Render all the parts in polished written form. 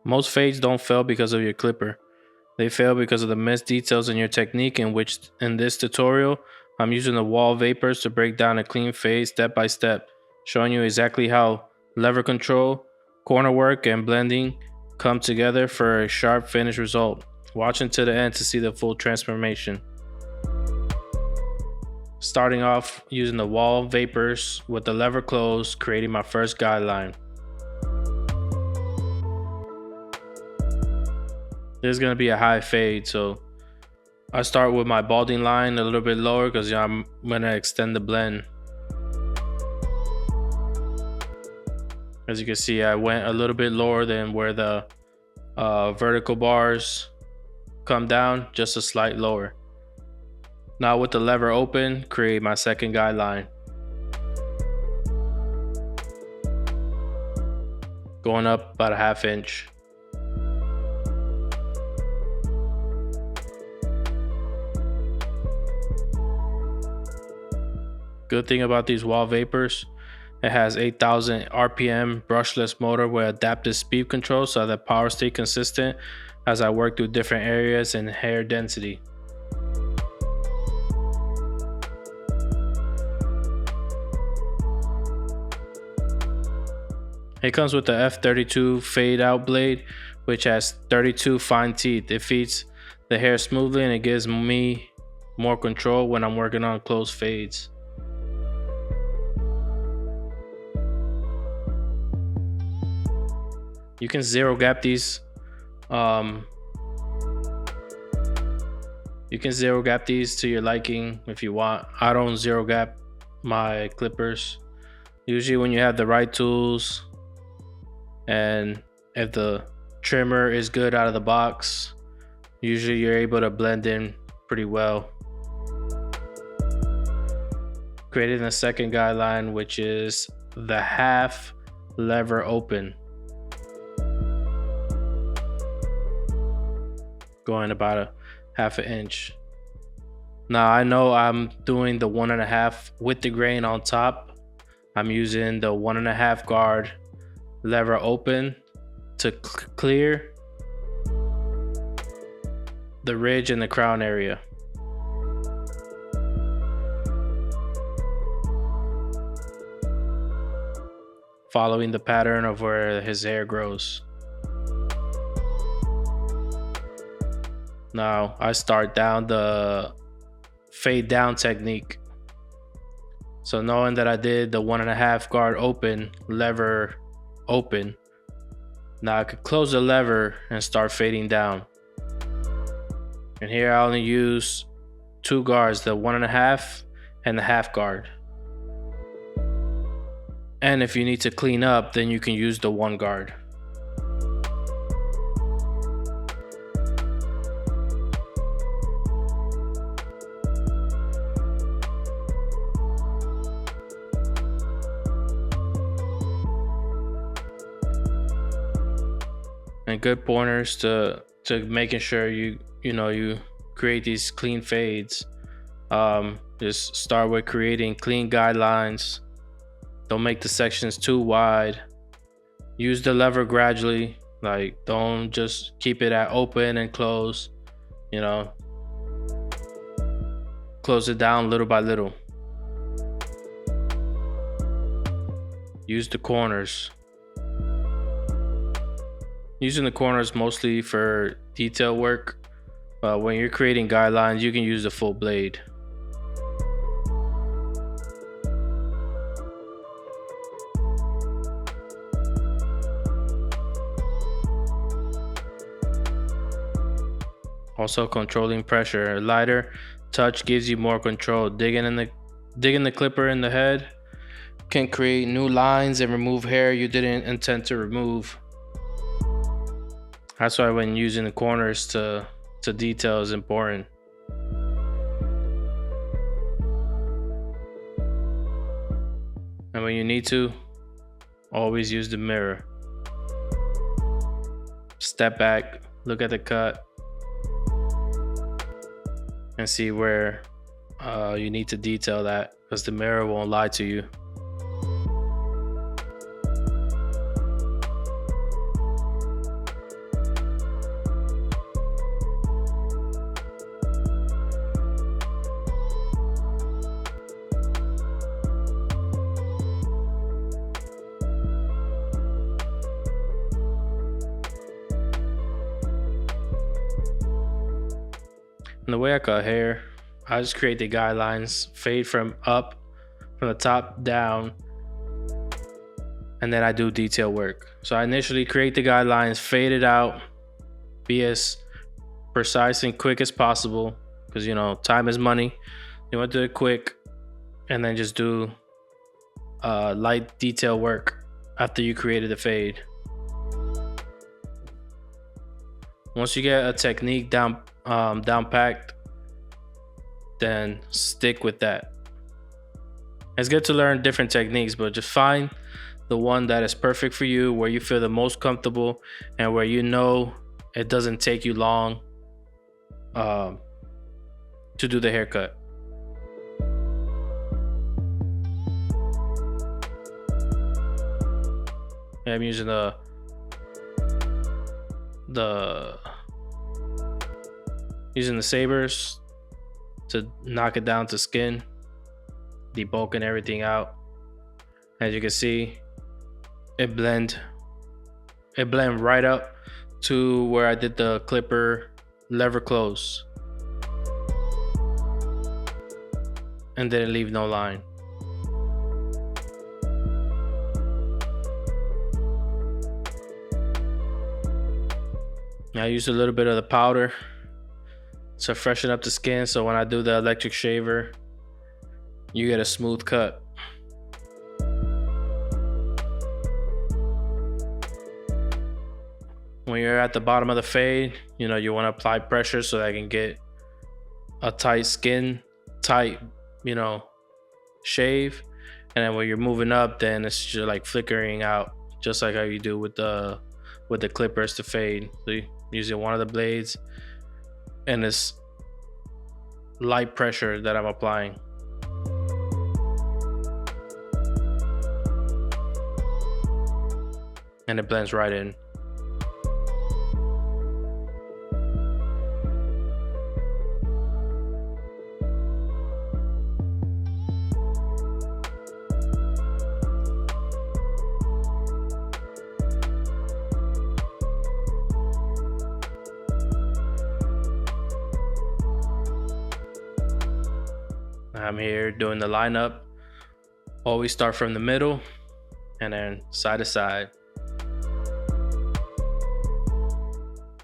Most fades don't fail because of your clipper. They fail because of the missed details in your technique, in which in this tutorial, I'm using the Wahl Vapors to break down a clean fade step by step, showing you exactly how lever control, corner work, and blending come together for a sharp finished result. Watch until the end to see the full transformation. Starting off using the Wahl Vapors with the lever closed, creating my first guideline. This is going to be a high fade, so I start with my balding line a little bit lower because I'm going to extend the blend. As you can see, I went a little bit lower than where the vertical bars come down, just a slight lower. Now with the lever open, create my second guideline. Going up about a ½ inch. Good thing about these Wahl Vapors, it has 8,000 RPM brushless motor with adaptive speed control so that power stay consistent as I work through different areas and hair density. It comes with the F32 fade out blade, which has 32 fine teeth. It feeds the hair smoothly and it gives me more control when I'm working on close fades. You can zero gap these. You can zero gap these to your liking if you want. I don't zero gap my clippers. Usually when you have the right tools and if the trimmer is good out of the box, usually you're able to blend in pretty well. Creating a second guideline, which is the half lever open. Going about a ½ inch. Now I know I'm doing the 1.5 with the grain on top. I'm using the 1.5 guard lever open to clear the ridge and the crown area. Following the pattern of where his hair grows. Now I start down the fade down technique. So knowing that I did the 1.5 guard open, lever open, now I could close the lever and start fading down. And here I only use 2 guards, the 1.5 and the ½ guard. And if you need to clean up, then you can use the 1 guard. And good pointers to making sure you create these clean fades. Just start with creating clean guidelines. Don't make the sections too wide. Use the lever gradually. Like, don't just keep it at open and close. Close it down little by little. Use the corners. Using the corners mostly for detail work, but when you're creating guidelines, you can use the full blade. Also controlling pressure. A lighter touch gives you more control. Digging the clipper in the head can create new lines and remove hair you didn't intend to remove. That's why when using the corners to detail is important. And when you need to, always use the mirror. Step back, look at the cut, and see where you need to detail that, because the mirror won't lie to you. And the way I cut hair, I just create the guidelines, fade from the top down, and then I do detail work. So I initially create the guidelines, fade it out, be as precise and quick as possible, because time is money. You want to do it quick, and then just do light detail work after you created the fade. Once you get a technique down packed, then stick with that. It's good to learn different techniques, but just find the one that is perfect for you, where you feel the most comfortable, and where it doesn't take you long to do the haircut. I'm using using the sabers to knock it down to skin, debulking everything out. As you can see, it blend right up to where I did the clipper lever close, and didn't leave no line. I used a little bit of the powder to freshen up the skin, so when I do the electric shaver, you get a smooth cut. When you're at the bottom of the fade, you want to apply pressure so that I can get a tight shave. And then when you're moving up, then it's just like flickering out, just like how you do with the clippers to fade. So you're using one of the blades, and it's light pressure that I'm applying. And it blends right in. I'm here doing the lineup. Always start from the middle and then side to side.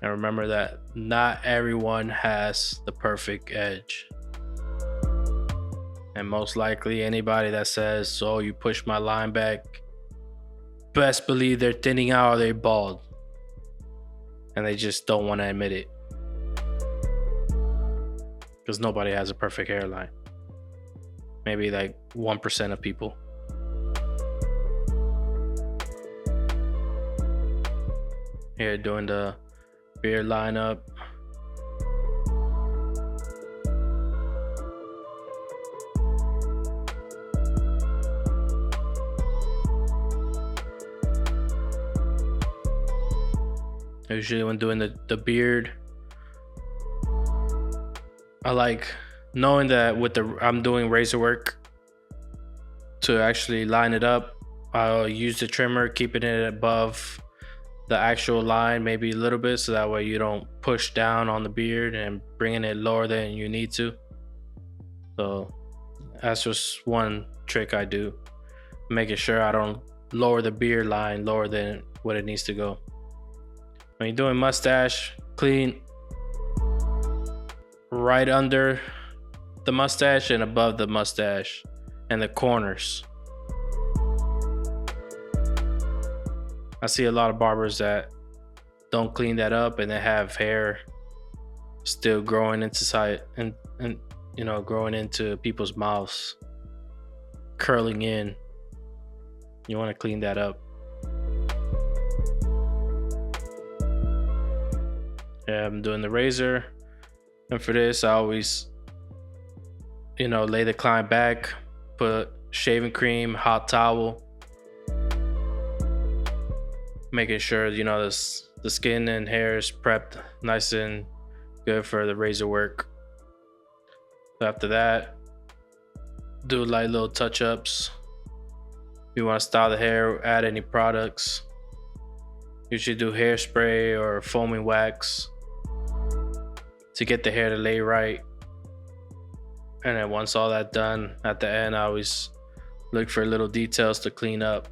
And remember that not everyone has the perfect edge. And most likely anybody that says, "Oh, you push my line back," best believe they're thinning out or they're bald. And they just don't want to admit it. Because nobody has a perfect hairline. Maybe like 1% of people. Here doing the beard lineup. Usually when doing the beard, I like knowing that I'm doing razor work to actually line it up. I'll use the trimmer, keeping it above the actual line, maybe a little bit, so that way you don't push down on the beard and bringing it lower than you need to. So that's just one trick I do, making sure I don't lower the beard line lower than what it needs to go. When you're doing mustache, clean right under the mustache and above the mustache and the corners. I see a lot of barbers that don't clean that up, and they have hair still growing inside and growing into people's mouths, curling in. You want to clean that up. Yeah, I'm doing the razor, and for this I always lay the client back, put shaving cream, hot towel, making sure the skin and hair is prepped nice and good for the razor work. So after that, do light little touch-ups. If you want to style the hair, add any products. Usually do hairspray or foaming wax. to get the hair to lay right. And then once all that done, at the end, I always look for little details to clean up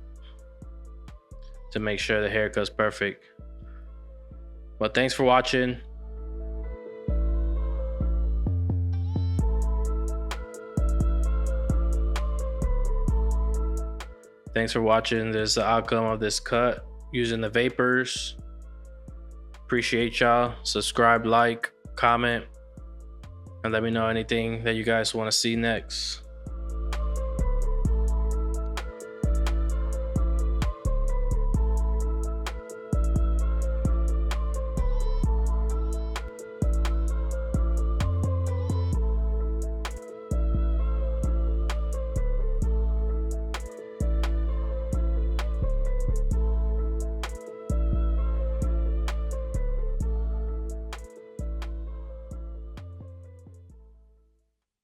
to make sure the haircut's perfect. But thanks for watching. Thanks for watching. There's the outcome of this cut using the Vapors. Appreciate y'all. Subscribe, like, comment, and let me know anything that you guys want to see next.